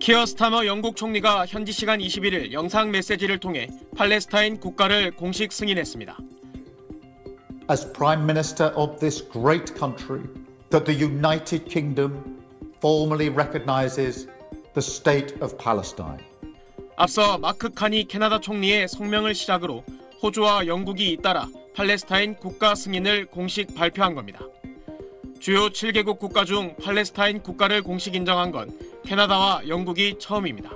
키어 스타머 영국 총리가 현지 시간 21일 영상 메시지를 통해 팔레스타인 국가를 공식 승인했습니다. As Prime Minister of this great country, that the United Kingdom formally recognizes the state of Palestine. 앞서 마크 카니 캐나다 총리의 성명을 시작으로 호주와 영국이 잇따라 팔레스타인 국가 승인을 공식 발표한 겁니다. 주요 7개국 국가 중 팔레스타인 국가를 공식 인정한 건 캐나다와 영국이 처음입니다.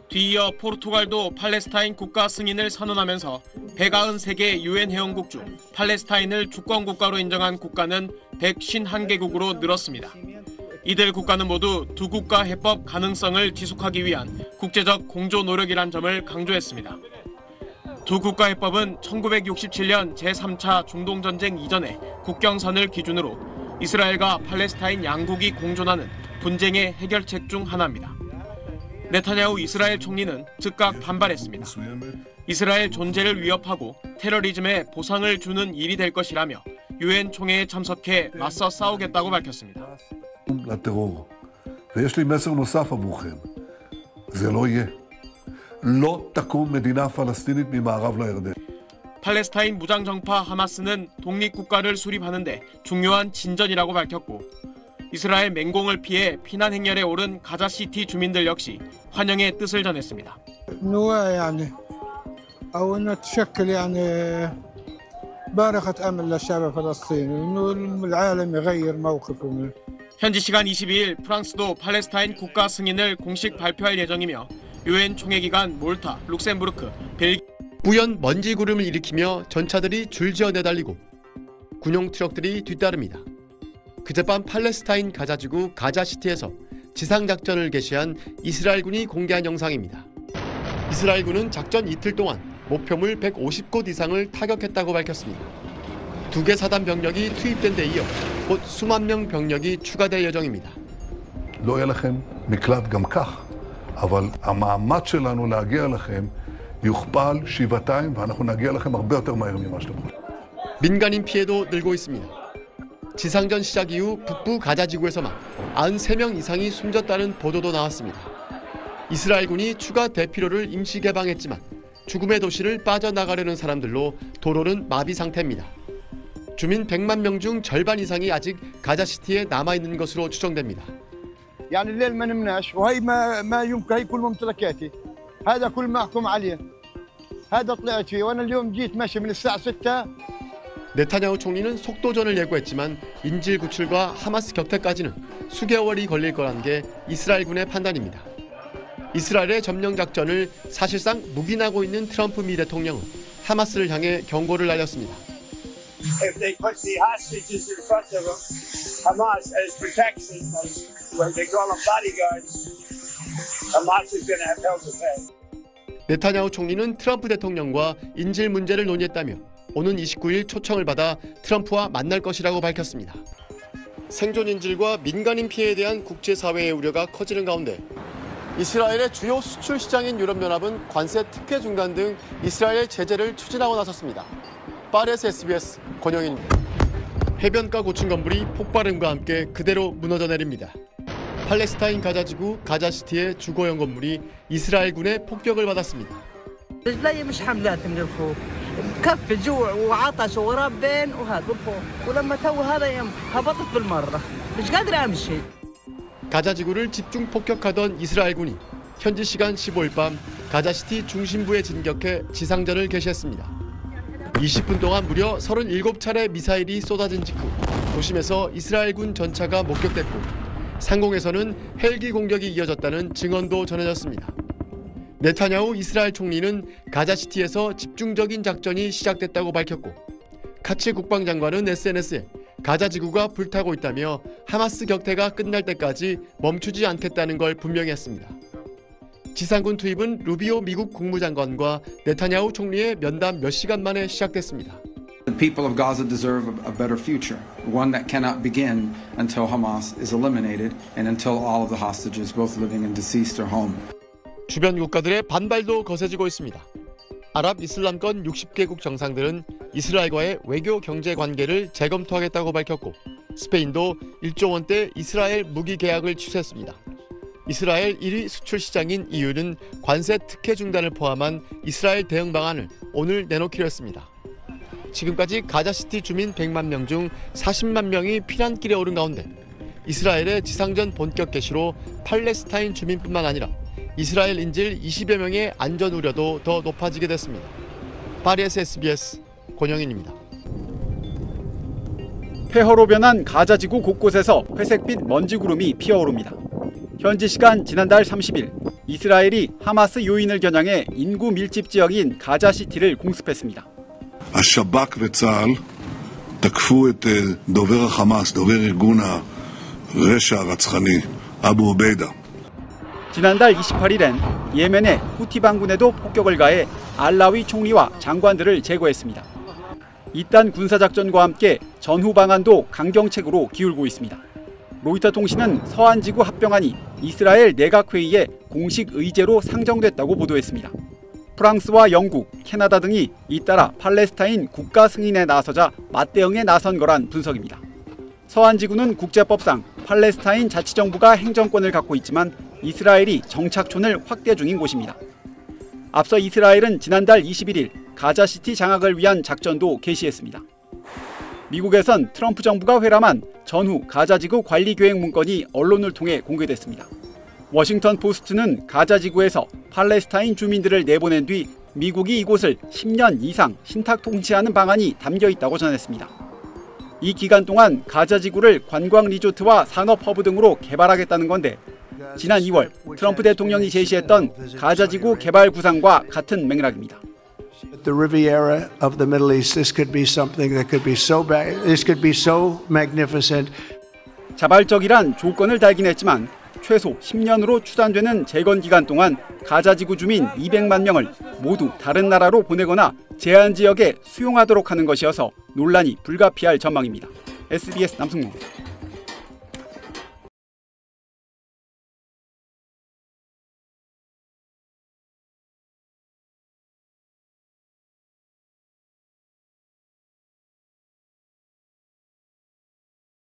뒤이어 포르투갈도 팔레스타인 국가 승인을 선언하면서 193개 유엔 회원국 중 팔레스타인을 주권 국가로 인정한 국가는 151개국으로 늘었습니다. 이들 국가는 모두 두 국가 해법 가능성을 지속하기 위한 국제적 공조 노력이란 점을 강조했습니다. 두 국가 해법은 1967년 제3차 중동전쟁 이전의 국경선을 기준으로 이스라엘과 팔레스타인 양국이 공존하는 분쟁의 해결책 중 하나입니다. 네타냐후 이스라엘 총리는 즉각 반발했습니다. 이스라엘 존재를 위협하고 테러리즘에 보상을 주는 일이 될 것이라며 유엔 총회에 참석해 맞서 싸우겠다고 밝혔습니다. לטרור. ויש לי מסר נוסף עבורכם. זה לא יהיה. לא תקום מדינה פלסטינית ממערב לירדן. 팔레스타인 무장정파 하마스는 독립국가를 수립하는데 중요한 진전이라고 밝혔고 이스라엘 맹공을 피해 피난 행렬에 오른 가자시티 주민들 역시 환영의 뜻을 전했습니다. أو أنه تشكل بارقة أمل للشعب الفلسطيني إنه العالم يغير موقفه. 현지 시간 22일 프랑스도 팔레스타인 국가 승인을 공식 발표할 예정이며 유엔 총회 기간 몰타, 룩셈부르크, 벨기에 뿌연 먼지 구름을 일으키며 전차들이 줄지어 내달리고 군용 트럭들이 뒤따릅니다. 그젯밤 팔레스타인 가자지구 가자시티에서 지상작전을 개시한 이스라엘군이 공개한 영상입니다. 이스라엘군은 작전 이틀 동안 목표물 150곳 이상을 타격했다고 밝혔습니다. 2개 사단 병력이 투입된 데 이어 곧 수만 명 병력이 추가될 예정입니다. לא יהיה לכם מקלט גם כך, אבל המאמץ שלנו להגיע לכם יוכפל שבעתיים ואנחנו נגיע לכם הרבה יותר מהר ממה שאתם חושבים. 민간인 피해도 늘고 있습니다. 지상전 시작 이후 북부 가자지구에서만 93명 이상이 숨졌다는 보도도 나왔습니다. 이스라엘군이 추가 대피로를 임시 개방했지만 죽음의 도시를 빠져나가려는 사람들로 도로는 마비 상태입니다. 주민 100만 명 중 절반 이상이 아직 가자시티에 남아있는 것으로 추정됩니다. يعني الليل ما نمناش وهي ما يمكن هي كل ممتلكاتي هذا كل محكوم عليه هذا طلعت فيه وانا اليوم جيت ماشي من الساعه 6. 네타냐후 총리는 속도전을 예고했지만 인질 구출과 하마스 격퇴까지는 수개월이 걸릴 거란 게 이스라엘군의 판단입니다. 이스라엘의 점령 작전을 사실상 묵인하고 있는 트럼프 미 대통령은 하마스를 향해 경고를 날렸습니다. If they put the hostages in front of them, Hamas as protection, as they call them bodyguards, Hamas is going to have hell to pay. 네타냐후 총리는 트럼프 대통령과 인질 문제를 논의했다며 오는 29일 초청을 받아 트럼프와 만날 것이라고 밝혔습니다. 생존 인질과 민간인 피해에 대한 국제사회의 우려가 커지는 가운데 이스라엘의 주요 수출 시장인 유럽연합은 관세 특혜 중단 등 이스라엘 제재를 추진하고 나섰습니다. 파리에서 SBS 권영인입니다. 해변가 고층 건물이 폭발음과 함께 그대로 무너져 내립니다. 팔레스타인 가자지구 가자시티의 주거용 건물이 이스라엘군의 폭격을 받았습니다. رجلي مش حملات من الخوف كف جوع وعطش وربين وهذا بالخوف ولما تو هذا يوم هبطت بالمره مش قادر امشي. 가자지구를 집중 폭격하던 이스라엘군이 현지 시간 15일 밤 가자시티 중심부에 진격해 지상전을 개시했습니다. 20분 동안 무려 37차례 미사일이 쏟아진 직후 도심에서 이스라엘군 전차가 목격됐고 상공에서는 헬기 공격이 이어졌다는 증언도 전해졌습니다. 네타냐후 이스라엘 총리는 가자시티에서 집중적인 작전이 시작됐다고 밝혔고 카츠 국방장관은 SNS에 가자지구가 불타고 있다며 하마스 격퇴가 끝날 때까지 멈추지 않겠다는 걸 분명히 했습니다. 지상군 투입은 루비오 미국 국무장관과 네타냐후 총리의 면담 몇 시간 만에 시작됐습니다. The people of Gaza deserve a better future, one that cannot begin until Hamas is eliminated and until all of the hostages, both living and deceased, are home. 주변 국가들의 반발도 거세지고 있습니다. 아랍 이슬람권 60개국 정상들은 이스라엘과의 외교 경제 관계를 재검토하겠다고 밝혔고 스페인도 1조 원대 이스라엘 무기 계약을 취소했습니다. 이스라엘 1위 수출 시장인 EU는 관세 특혜 중단을 포함한 이스라엘 대응 방안을 오늘 내놓기로 했습니다. 지금까지 가자시티 주민 100만 명 중 40만 명이 피난길에 오른 가운데 이스라엘의 지상전 본격 개시로 팔레스타인 주민뿐만 아니라 이스라엘 인질 20여 명의 안전 우려도 더 높아지게 됐습니다. 파리에서 SBS 권영인입니다. 폐허로 변한 가자지구 곳곳에서 회색빛 먼지 구름이 피어오릅니다. 현지 시간 지난달 30일 이스라엘이 하마스 요인을 겨냥해 인구 밀집 지역인 가자시티를 공습했습니다. השב"כ וצה"ל תקפו את דובר החמאס, דובר ארגון הרשע הרצחני, אבו עוביידה. 지난달 28일엔 예멘의 후티 반군에도 폭격을 가해 알라위 총리와 장관들을 제거했습니다. 이딴 군사작전과 함께 전후 방안도 강경책으로 기울고 있습니다. 로이터 통신은 서한지구 합병안이 이스라엘 내각회의에 공식 의제로 상정됐다고 보도했습니다. 프랑스와 영국, 캐나다 등이 잇따라 팔레스타인 국가 승인에 나서자 맞대응에 나선 거란 분석입니다. 서한지구는 국제법상 팔레스타인 자치정부가 행정권을 갖고 있지만 이스라엘이 정착촌을 확대 중인 곳입니다. 앞서 이스라엘은 지난달 21일 가자시티 장악을 위한 작전도 개시했습니다. 미국에선 트럼프 정부가 회람한 전후 가자지구 관리계획 문건이 언론을 통해 공개됐습니다. 워싱턴 포스트는 가자지구에서 팔레스타인 주민들을 내보낸 뒤 미국이 이곳을 10년 이상 신탁 통치하는 방안이 담겨 있다고 전했습니다. 이 기간 동안 가자지구를 관광 리조트와 산업 허브 등으로 개발하겠다는 건데 지난 2월 트럼프 대통령이 제시했던 가자지구 개발 구상과 같은 맥락입니다. The Riviera of the Middle East, this could be something that could be so bad, this could be so magnificent. 자발적이란 조건을 달긴 했지만 최소 10년으로 추산되는 재건 기간 동안 가자지구 주민 200만 명을 모두 다른 나라로 보내거나 제한 지역에 수용하도록 하는 것이어서 논란이 불가피할 전망입니다. SBS 남승모